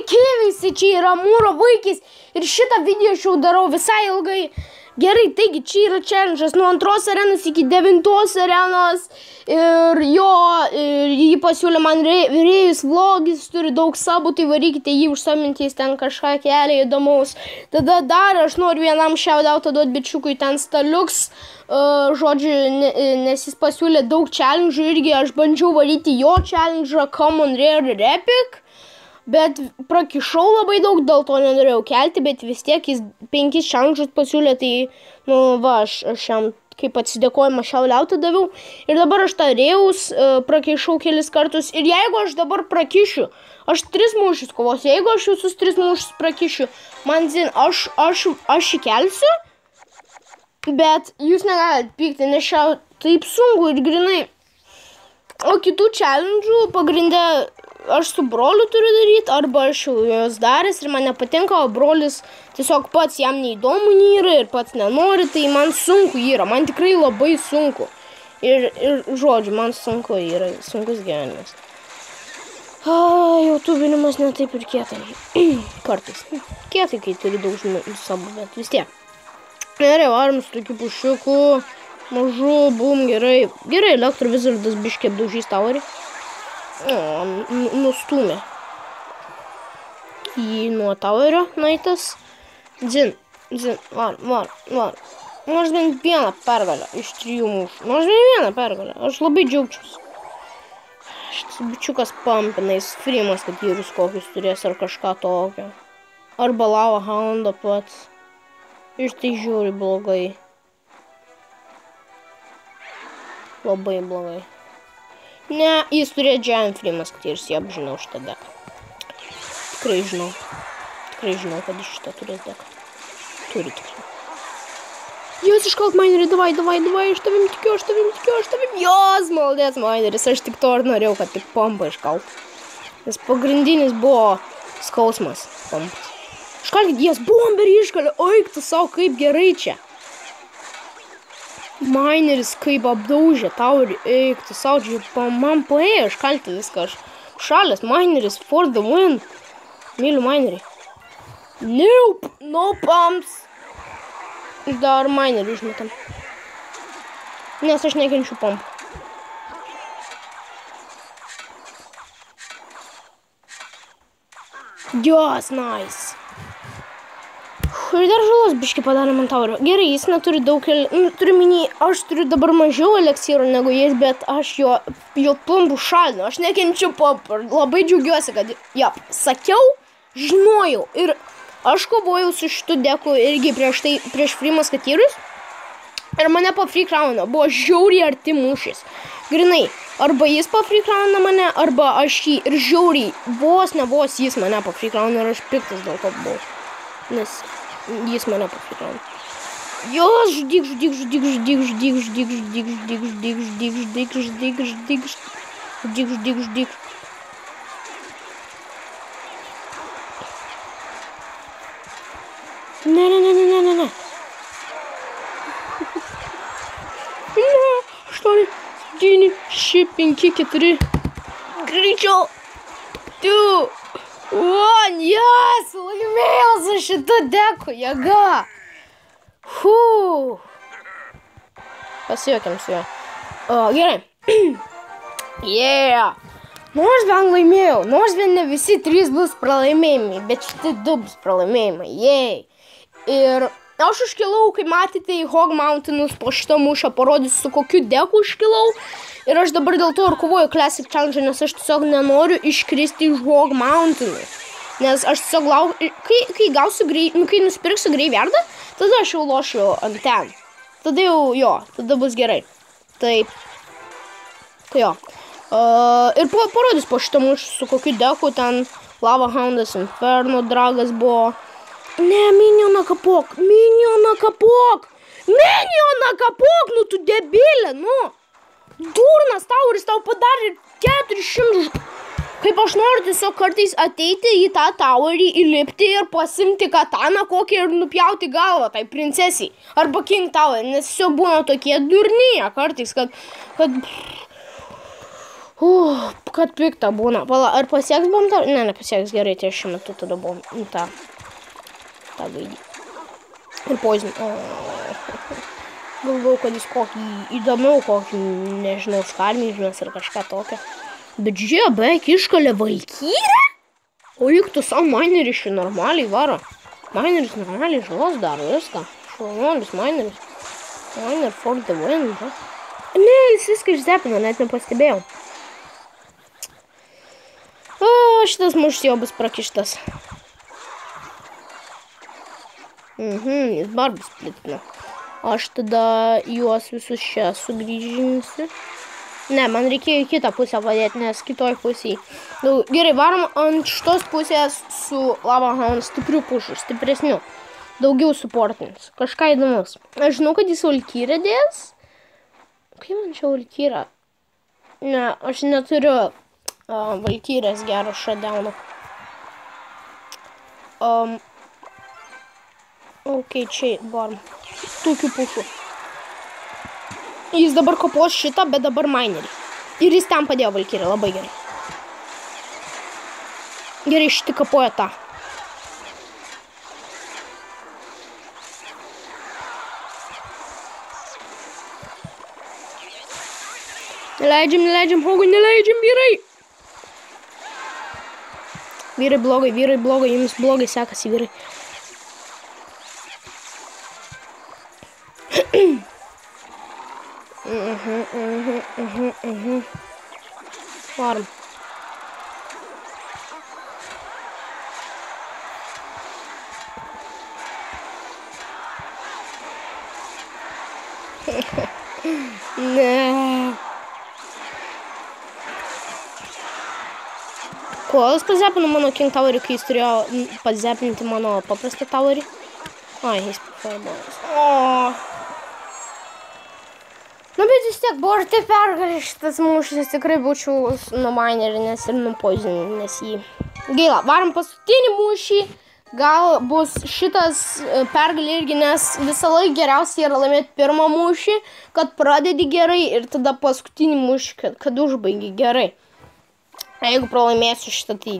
Sveiki visi, čia yra Mūro vaikis ir šitą video aš jau darau visai ilgai. Gerai, taigi čia yra challenge'as nuo 2 arenos iki 9 arenos ir jį pasiūlė man Rėjus vlogis, turi daug sabų, tai varykite jį užsamintys ten kažką kelią įdomaus. Tada dar aš noriu vienam shoutoutą duoti bičiukui ten Staliuks, žodžiu, nes jis pasiūlė daug challenge'ų irgi, aš bandžiau varyti jo challenge'ą Common Rare ir Epic. Bet prakišau labai daug, dėl to nenorėjau kelti, bet vis tiek jis 5 challenge'us pasiūlė, tai, nu, va, aš jam kaip atsidėkojimą shoutoutą daviau. Ir dabar aš tą Rėjaus prakišau kelis kartus. Ir jeigu aš dabar prakišiu, aš 3 mūšius kovosiu. Jeigu aš visus 3 mūšius prakišiu, man zin, aš įkelsiu, bet jūs negalite pykti, nes čia taip sunku ir grinai. O kitų challenge'ų pagrinde aš su broliu turiu daryti, arba aš jau jos daręs ir man nepatinka, o brolis tiesiog pats jam neįdomu yra ir pats nenori, tai man sunku yra, man tikrai labai sunku. Ir žodžiu, man sunku yra, sunkus gyvenimas. Jutubinimas ne taip ir kietai. Kartais. Kietai, kai turi daug žmonių sabų, bet vis tiek. Gerai, varom su tokiu pušiuku. Mažu, bum, gerai. Gerai, elektrovizordas biškį apdaužys taurį. Nustūmė jį nuo tauerio nueitas. Dzin, var. Nors bent vieną pergalę iš 3 mūšių. Nors bent vieną pergalę. Aš labai džiaugčiausi. Šitas bičiukas pampinais frimas, kad vyrus kokius turės ar kažką tokio. Arba Lava Houndą pats. Ir tai žiūri blogai. Labai blogai. Ne, jis turėjo Giant Freemas, kad ir siep žinau šitą deką. Tikrai žinau, kad iš šitą turės deką. Turi tikrai. Jos iškalt minerį, davai, aš tavim tikiu. Jos, maldės mineris, aš tik to ir norėjau, kad tik pompą iškalt. Nes pagrindinis buvo skausmas pompas. Iškalkit, jas bomberį iškalė, oik tu savo, kaip gerai čia. Mineris kaip apdaužė taurį, eik tu savo, čia man paėjo iškalti viską, aš šalės, mineris for the win. Myliu minerį. Nope, no pumps. Dar minerį užmetam. Nes aš nekenčiu pompų. Jos, nice. Ir dar žalos biškį padarė man taurę. Gerai, jis neturi daug, aš turiu dabar mažiau eliksyrų negu jis, bet aš jo pompų šalinu. Aš nekenčiu pompų. Labai džiaugiuosi, kad, sakiau, žinojau. Ir aš kovojau su šitu deku irgi prieš Freemas katyrus. Ir mane pafreakrauna. Buvo žiauriai arti mūšis. Grinai, arba jis pafreakrauna mane, arba aš jį. Ir žiauriai, vos jis mane pafreakrauna ir aš piktas dėl to buvau. Nes jis mane pafreakrauna. Jos, žudyk. Ne. 8, 9, 5, 4. Greičiau. 2, 1, yes, laimėjau su šitu deku, jėga. Pasijuokiam su juo. Gerai. Yeah. Nors vien laimėjau, nors vien ne visi 3 bus pralaimėjimai, bet šitie 2 bus pralaimėjimai, jei. Ir aš užkilau, kai matėte į Hog Mountainus po šito mūšio, parodysiu su kokiu deku užkilau. Ir aš dabar dėl to ir kovoju Classic Challenge, nes aš tiesiog nenoriu iškristi iš Hog Mountainų. Nes aš tiesiog laukiu, kai nusipirksiu Graveyardą, tada aš jau lošiu ant ten. Tada jau, tada bus gerai. Taip. Tai jo. Ir parodys po šitą mūšį su kokiu deku, ten Lava Houndas, Inferno Dragas buvo. Ne, minioną kapok, nu tu debilė, nu. Durnas tauris tau padarė 400. Kaip aš noriu tiesiog kartais ateiti į tą taurį, įlipti ir pasimti kataną kokią ir nupjauti galvą tai princesiai. Arba King Tower, nes tiesiog būna tokie durnyje kartais, kad Kad pikta būna. Pala, ar pasieks buvom tą? Ne, nepasieks gerai, tai aš šiuo metu tada buvom tą vaidį. Ir poizin. Galvau, kad jis kokį įdomiau, kokį, nežinau, skalmyžmes ar kažką tokio. Bet žiūrėjau, beveik iškalė Valkyrę? O juk tu savo mineris šį normaliai varo. Mineris normaliai žalos daro viską. Šaunuolis mineris. Miner for the win. Ne, jis viską išzepino, net nepastebėjau. Šitas mūšis jau bus prakištas. Jis barbus plitina. Aš tada juos visus čia sugrįžinsiu. Ne, man reikėjo į kitą pusę padėti, nes kitoj pusėje. Gerai, varom ant šitos pusės su Lava Hound stiprių pušų, stipresnių. Daugiau supportins. Kažką įdomus. Aš žinau, kad jis Valkyrę dės. Kaip man čia Valkyrę? Ne, aš neturiu Valkyrės gero shutdowno. Ok, čia varom. Tokių pušų. Jis dabar kopos šitą, bet dabar minerį. Ir jis ten padėjo Valkyrę, labai gerai. Gerai, šitį kapoja tą. Neleidžiam, Hogui, neleidžiam, vyrai. Vyrai blogai, jums blogai sekasi, vyrai. Varom. Ne. Kuo jis pazepino mano King Towerį, kai jis turėjo pazepinti mano paprastą Towerį? Ai, jis fireballas. Nu, bet vis tiek buvo arti pergalė šitas mūšis, tikrai būčiau nuo minerinės ir nuo poizininės jį. Gaila, varom paskutinį mūšį, gal bus šitas pergalė irgi, nes visą laiką geriausiai yra laimėti pirmą mūšį, kad pradedi gerai ir tada paskutinį mūšį, kad užbaigi gerai. Jeigu pralaimėsiu šitą, tai,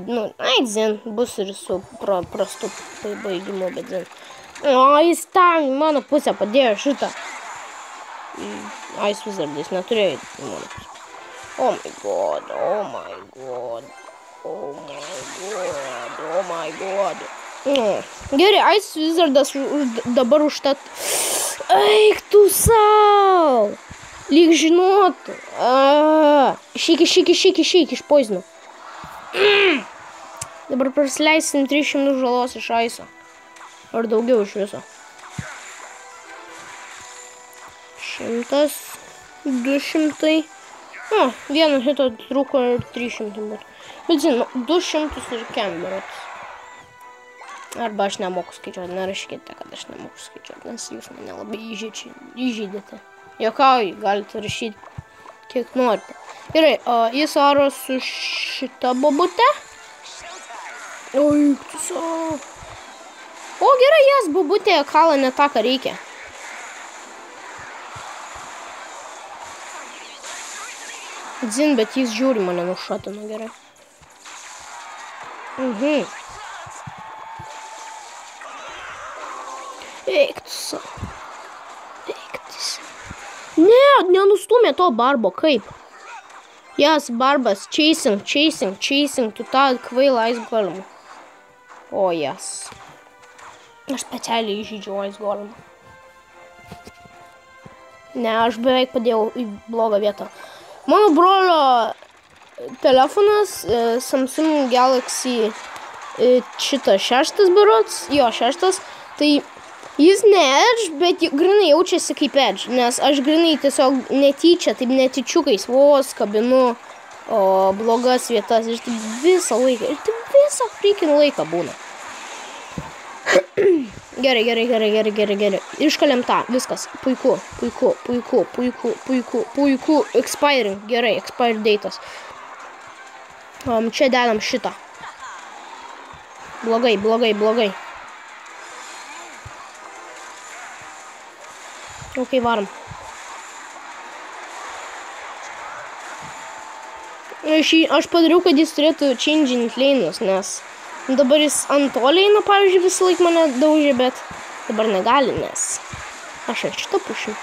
dzin, bus ir su prastu baigimu, bet dzin. O, jis ten mano pusę padėjo šitą. Ice Wizardais neturėjo į mano pusę. Oh my god. Gerai, Ice Wizardas dabar užtat. Eik tu sau! Lyg žinotų. Šyk, išpoizinu. Dabar prasileisim 300 žalos iš Ice'o. Ar daugiau iš viso. 100, 200. Vieno hito trūko ir 300 būtų. Bet žinau, 200 ir kemberotis. Arba aš nemoku skaičiuoti, nerašykite, kad aš nemoku skaičiuoti, nes jūs mane labai įžydėte. Jokauju, galite rašyti kiek norite. Gerai, jis aro su šita bobute. Oi, tu savo. O, gerai, jas bobutė kala ne tą, ką reikia. Dzin, bet jis žiūri mane nušatino gerai. Eik tu savo. Ne, nenustumė to barbo, kaip? Jas, barbas, chasing, tu tą kvailą Ice Golemą. O, jas. Aš specialiai įžydžiau Ice Golemą. Ne, aš beveik padėjau į blogą vietą. Mano brolio telefonas, Samsung Galaxy šitas 6 berods, jo 6, tai jis ne Edge, bet grinai jaučiasi kaip Edge, nes aš grinai tiesiog netyčia, taip netyčiukais vos kabinu blogas vietas ir taip visą laiką, ir taip visą freaking laiką būna. Gerai. Iškaliam tą, viskas, puiku. Expiring, gerai, expired datas. Čia dedam šitą. Blogai. Ok, varom. Aš padariau, kad jis turėtų change'int leinus, nes dabar jis ant to leino, pavyzdžiui, visą laiką mane daužė, bet dabar negali, nes aš ant šitą pušiu.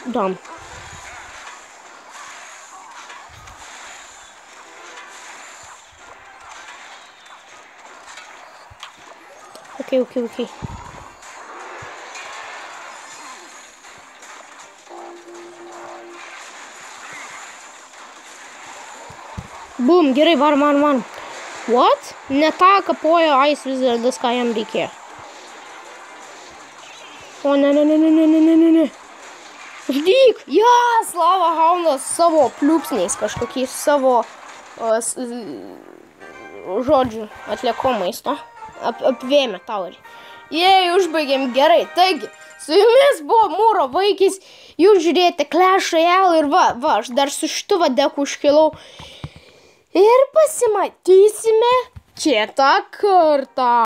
Dom. Okay. Bum, gerai, varom. What? Ne tą kapojo Ice Wizardas, ką jam reikėjo. O, ne. Žudyk! Jas, Lava Houndas savo pliūpsniais kažkokiais, savo, žodžiu, atliekomais, to. Apvėmė taurį. Jei, užbaigėm gerai. Taigi, su jumis buvo Mūro vaikis. Jūs žiūrėjote Clash Royale ir va, aš dar su šitu deku užkilau. Ir pasimatysime kitą kartą.